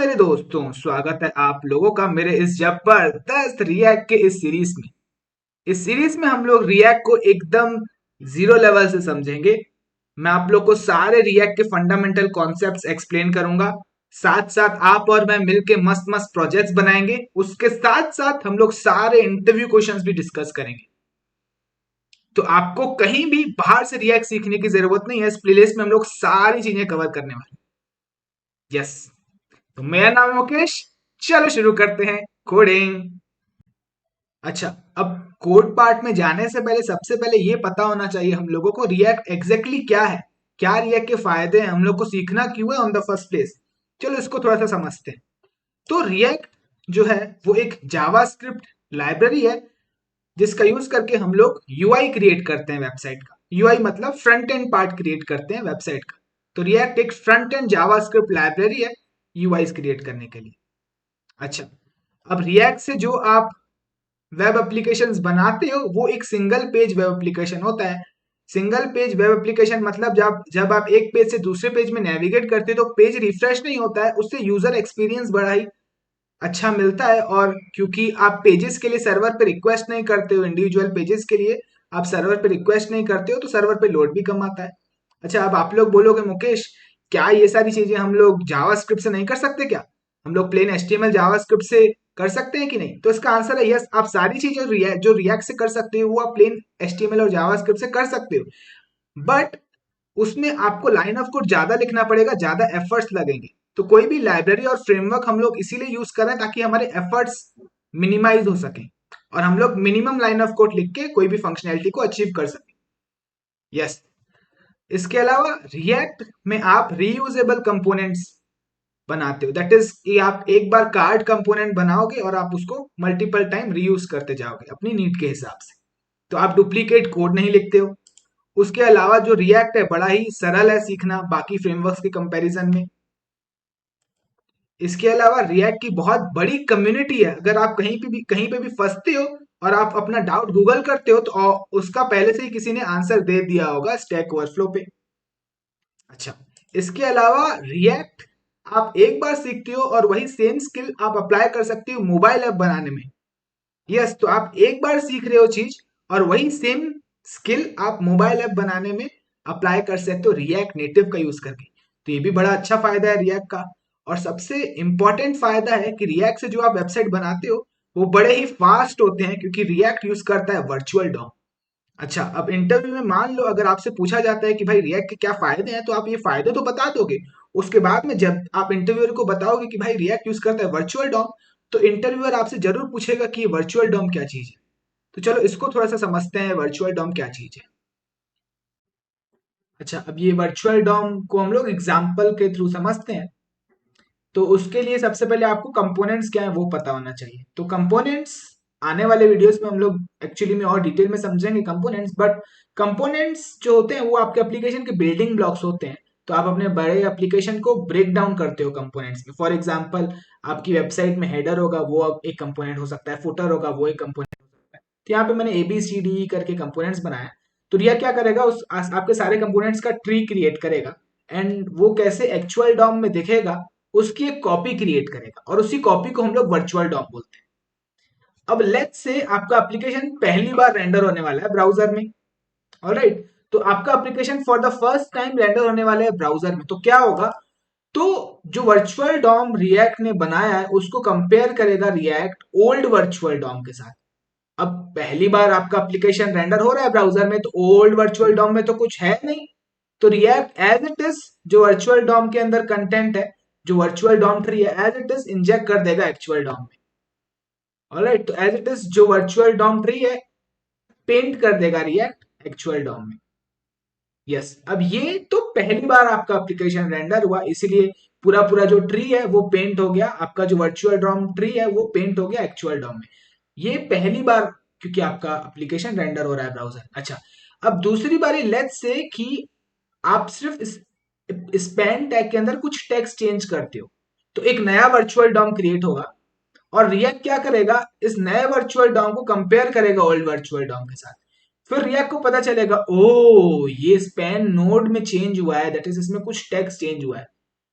मेरे दोस्तों, स्वागत है आप लोगों का मेरे इस जबरदस्त रिएक्ट के इस सीरीज में। इस सीरीज में हम लोग रिएक्ट को एकदम जीरो लेवल से समझेंगे। मैं आप लोग को सारे रिएक्ट के फंडामेंटल कॉन्सेप्ट्स एक्सप्लेन करूंगा। साथ साथ आप और मैं मिलके मस्त मस्त प्रोजेक्ट्स बनाएंगे। उसके साथ साथ हम लोग सारे इंटरव्यू क्वेश्चंस भी डिस्कस करेंगे। तो आपको कहीं भी बाहर से रिएक्ट सीखने की जरूरत नहीं है। इस प्लेलिस्ट में हम लोग सारी चीजें कवर करने वाले हैं। यस, तो मेरा नाम है मुकेश। चलो शुरू करते हैं कोडिंग। अच्छा, अब कोड पार्ट में जाने से पहले सबसे पहले ये पता होना चाहिए हम लोगों को रिएक्ट एग्जैक्टली क्या है, क्या रिएक्ट के फायदे हैं, हम लोग को सीखना क्यों है ऑन द फर्स्ट प्लेस। चलो इसको थोड़ा सा समझते हैं। तो रिएक्ट जो है वो एक जावास्क्रिप्ट लाइब्रेरी है जिसका यूज करके हम लोग यूआई क्रिएट करते हैं वेबसाइट का। यूआई मतलब फ्रंट एंड पार्ट क्रिएट करते हैं वेबसाइट का। तो रिएक्ट एक फ्रंट एंड जावास्क्रिप्ट लाइब्रेरी है यूआई क्रिएट करने के लिए। अच्छा, अब रिएक्ट से जो आप वेब एप्लीकेशंस बनाते हो वो एक सिंगल पेज वेब एप्लीकेशन होता है। सिंगल पेज वेब एप्लीकेशन मतलब जब आप एक पेज से दूसरे पेज में नेविगेट करते हो तो पेज रिफ्रेश नहीं होता है, उससे यूजर एक्सपीरियंस बड़ा ही अच्छा मिलता है। और क्योंकि आप पेजेस के लिए सर्वर पे रिक्वेस्ट नहीं करते हो, इंडिविजुअल पेजेस के लिए आप सर्वर पे रिक्वेस्ट नहीं करते हो, तो सर्वर पे लोड भी कम आता है। अच्छा, अब आप लोग बोलोगे मुकेश, क्या ये सारी चीजें हम लोग जावास्क्रिप्ट से नहीं कर सकते क्या? हम लोग प्लेन एचटीएमएल जावास्क्रिप्ट से कर सकते हैं कि नहीं? तो इसका आंसर है यस। आप सारी चीजें जो रिएक्ट से कर सकते हो वो आप प्लेन एचटीएमएल और जावास्क्रिप्ट से कर सकते हो, बट उसमें आपको लाइन ऑफ कोड ज्यादा लिखना पड़ेगा, ज्यादा एफर्ट्स लगेंगे। तो कोई भी लाइब्रेरी और फ्रेमवर्क हम लोग इसीलिए यूज कर रहे हैं ताकि हमारे एफर्ट्स मिनिमाइज हो सके और हम लोग मिनिमम लाइन ऑफ कोड लिख के कोई भी फंक्शनैलिटी को अचीव कर सके। यस, इसके अलावा रिएक्ट में आप रीयूजेबल कंपोनेंट्स बनाते हो। दैट इज कि आप एक बार कार्ड कंपोनेंट बनाओगे और आप उसको मल्टीपल टाइम रीयूज करते जाओगे अपनी नीड के हिसाब से। तो आप डुप्लीकेट कोड नहीं लिखते हो। उसके अलावा जो रिएक्ट है बड़ा ही सरल है सीखना बाकी फ्रेमवर्क्स के कंपैरिजन में। इसके अलावा रिएक्ट की बहुत बड़ी कम्युनिटी है। अगर आप कहीं पे भी फंसते हो और आप अपना डाउट गूगल करते हो तो उसका पहले से ही किसी ने आंसर दे दिया होगा स्टैक ओवरफ्लो पे। अच्छा, इसके अलावा रिएक्ट आप एक बार सीखते हो और वही सेम स्किल आप अप्लाई कर सकते हो मोबाइल ऐप बनाने में। यस, तो आप एक बार सीख रहे हो चीज और वही सेम स्किल आप मोबाइल ऐप बनाने में अप्लाई कर सकते हो रिएक्ट नेटिव का यूज करके। तो ये भी बड़ा अच्छा फायदा है रिएक्ट का। और सबसे इंपॉर्टेंट फायदा है कि रिएक्ट से जो आप वेबसाइट बनाते हो वो बड़े ही फास्ट होते हैं क्योंकि रिएक्ट यूज करता है वर्चुअल डॉम। अच्छा, अब इंटरव्यू में मान लो अगर आपसे पूछा जाता है कि भाई रिएक्ट के क्या फायदे हैं, तो आप ये फायदे तो बता दोगे। उसके बाद में जब आप इंटरव्यूअर को बताओगे कि भाई रिएक्ट यूज करता है वर्चुअल डॉम, तो इंटरव्यूअर आपसे जरूर पूछेगा कि ये वर्चुअल डॉम क्या चीज है। तो चलो इसको थोड़ा सा समझते हैं वर्चुअल डॉम क्या चीज है। अच्छा, अब ये वर्चुअल डॉम को हम लोग एग्जाम्पल के थ्रू समझते हैं। तो उसके लिए सबसे पहले आपको कंपोनेंट्स क्या है वो पता होना चाहिए। तो कंपोनेंट्स आने वाले वीडियोस में हम लोग एक्चुअली में और डिटेल में समझेंगे कंपोनेंट्स। बट कंपोनेंट्स जो होते हैं वो आपके एप्लीकेशन के बिल्डिंग ब्लॉक्स होते हैं। तो आप अपने बड़े एप्लीकेशन को ब्रेक डाउन करते हो कंपोनेंट्स में। फॉर एग्जांपल, आपकी वेबसाइट में हेडर होगा वो अब एक कंपोनेंट हो सकता है, फुटर होगा वो एक कंपोनेंट हो सकता है। तो यहाँ पे मैंने ए बी सी डी करके कंपोनेंट्स बनाया। तो रिया क्या करेगा, उस आपके सारे कंपोनेंट्स का ट्री क्रिएट करेगा एंड वो कैसे एक्चुअल डॉम में दिखेगा उसकी एक कॉपी क्रिएट करेगा और उसी कॉपी को हम लोग वर्चुअल डॉम बोलते हैं। अब लेट्स से आपका एप्लीकेशन पहली बार रेंडर होने वाला है ब्राउजर में। ऑलराइट, तो आपका application for the first time render होने वाला है ब्राउजर में। तो क्या होगा, तो जो वर्चुअल डॉम रिएक्ट ने बनाया है उसको कंपेयर करेगा रिएक्ट ओल्ड वर्चुअल डॉम के साथ। अब पहली बार आपका एप्लीकेशन रेंडर हो रहा है ब्राउजर में, तो ओल्ड वर्चुअल डॉम में तो कुछ है नहीं। तो रिएक्ट एज इट इज जो वर्चुअल डॉम के अंदर कंटेंट है, जो वर्चुअल डॉम ट्री है, एज इट इज इंजेक्ट कर देगा एक्चुअल डॉम में। ऑलराइट, तो एज इट इज जो वर्चुअल डॉम ट्री है पेंट कर देगा रिएक्ट एक्चुअल डॉम में। यस, अब ये तो पहली बार आपका एप्लीकेशन रेंडर हुआ इसीलिए पूरा पूरा जो ट्री है वो पेंट हो गया, आपका जो वर्चुअल डॉम ट्री है वो पेंट हो गया एक्चुअल डॉम में। ये पहली बार क्योंकि आपका एप्लीकेशन रेंडर हो रहा है ब्राउजर। अच्छा, अब दूसरी बारी लेट्स से कि आप सिर्फ इस स्पैन टैग के अंदर कुछ टेक्स्ट चेंज करते हो, तो एक नया वर्चुअल डॉम क्रिएट होगा और रिएक्ट क्या करेगा, इस नए वर्चुअल डॉम को कंपेयर करेगा ओल्ड वर्चुअल डॉम के साथ। फिर रिएक्ट को पता चलेगा ओ ये स्पैन नोड में चेंज हुआ है, दैट इज इसमें कुछ टेक्स्ट चेंज हुआ है।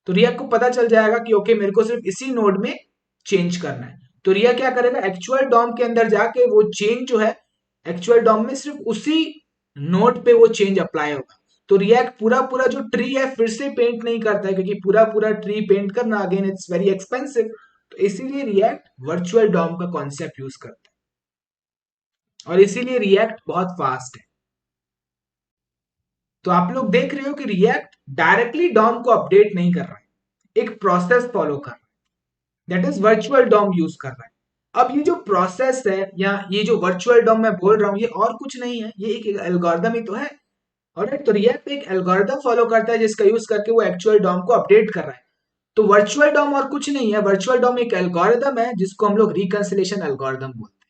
तो रिएक्ट को पता चल जाएगा कि ओके मेरे को सिर्फ इसी नोड में चेंज करना है। तो रिएक्ट क्या करेगा, एक्चुअल डॉम के अंदर जाके वो चेंज जो है एक्चुअल डॉम में सिर्फ उसी नोड पे वो चेंज अप्लाई होगा। तो रिएक्ट पूरा पूरा जो ट्री है फिर से पेंट नहीं करता है, क्योंकि पूरा पूरा ट्री पेंट करना अगेन इट्स वेरी एक्सपेंसिव। तो इसीलिए रिएक्ट वर्चुअल डॉम का कॉन्सेप्ट यूज करता है और इसीलिए रिएक्ट बहुत फास्ट है। तो आप लोग देख रहे हो कि रिएक्ट डायरेक्टली डॉम को अपडेट नहीं कर रहा है, एक प्रोसेस फॉलो कर रहा है, that is virtual DOM use कर रहा है। अब ये जो प्रोसेस है या ये जो वर्चुअल डॉम मैं बोल रहा हूं ये और कुछ नहीं है, ये एक एल्गोरिदम ही तो है। ऑलराइट, तो रिएक्ट एक एल्गोरिदम फॉलो करता है जिसका यूज करके वो एक्चुअल डॉम को अपडेट कर रहा है। तो वर्चुअल डॉम और कुछ नहीं है, वर्चुअल डॉम एक एल्गोरिदम है जिसको हम लोग रिकंसिलेशन एल्गोरिदम बोलते हैं।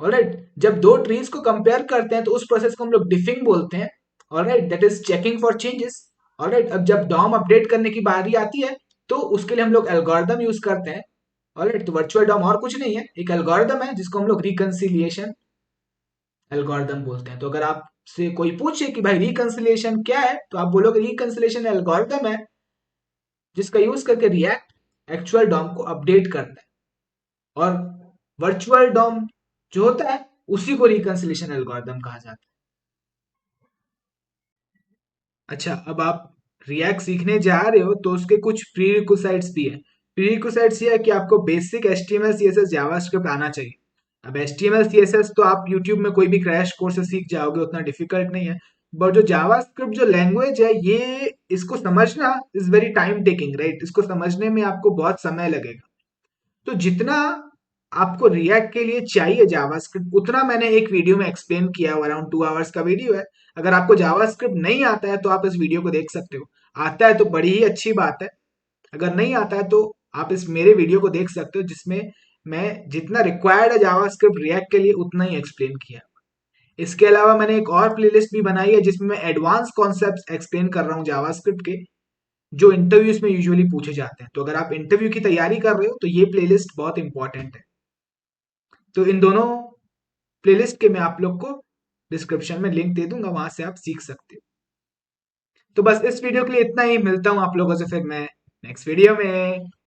ऑलराइट, जब दो ट्रीज को कंपेयर करते हैं तो उस प्रोसेस को हम लोग डिफिंग बोलते हैं। Alright, that is checking for changes. Alright, अब जब डॉम अपडेट करने की बारी आती है तो उसके लिए हम लोग एल्गोरिदम यूज करते हैं। ऑलराइट, तो वर्चुअल डॉम और कुछ नहीं है, एक एल्गोरिदम है जिसको हम लोग रिकंसिलिएशन एल्गोरिदम बोलते हैं। तो अगर आपसे कोई पूछे कि भाई रिकंसिलिएशन क्या है, तो आप बोलोगे रिकंसिलिएशन एल्गोरिदम है जिसका यूज करके रिएक्ट एक्चुअल डॉम को अपडेट करता है। और वर्चुअल डॉम जो होता है उसी को रिकंसिलिएशन एल्गोरिदम कहा जाता है। अच्छा, अब आप रिएक्ट सीखने जा रहे हो तो उसके कुछ प्रीरिक्विसाइट्स भी है। प्रीरिक्विसाइट्स ये है कि आपको बेसिक एचटीएमएल सीएसएस जावास्क्रिप्ट आना चाहिए। अब एचटीएमएल सीएसएस तो आप यूट्यूब में कोई भी क्रैश कोर्स से सीख जाओगे, उतना डिफिकल्ट नहीं है। बट जो जावास्क्रिप्ट जो लैंग्वेज है ये इसको समझना is very time taking, right. इसको समझने में आपको बहुत समय लगेगा। तो जितना आपको रिएक्ट के लिए चाहिए जावास्क्रिप्ट उतना मैंने एक वीडियो में एक्सप्लेन किया, अराउंड 2 आवर्स का वीडियो है। अगर आपको जावास्क्रिप्ट नहीं आता है तो आप इस वीडियो को देख सकते हो, आता है तो बड़ी ही अच्छी बात है, अगर नहीं आता है तो आप इस मेरे वीडियो को देख सकते हो जिसमें मैं जितना रिक्वायर्ड है जावास्क्रिप्ट रिएक्ट के लिए उतना ही एक्सप्लेन किया। इसके अलावा मैंने एक और प्लेलिस्ट भी बनाई है जिसमें मैं एडवांस कॉन्सेप्ट्स एक्सप्लेन कर रहा हूँ जावास्क्रिप्ट के, जो इंटरव्यूज में यूजुअली पूछे जाते हैं। तो अगर आप इंटरव्यू की तैयारी कर रहे हो तो ये प्लेलिस्ट बहुत इंपॉर्टेंट है। तो इन दोनों प्लेलिस्ट के मैं आप लोग को डिस्क्रिप्शन में लिंक दे दूंगा, वहां से आप सीख सकते हो। तो बस इस वीडियो के लिए इतना ही, मिलता हूं आप लोगों से फिर मैं नेक्स्ट वीडियो में।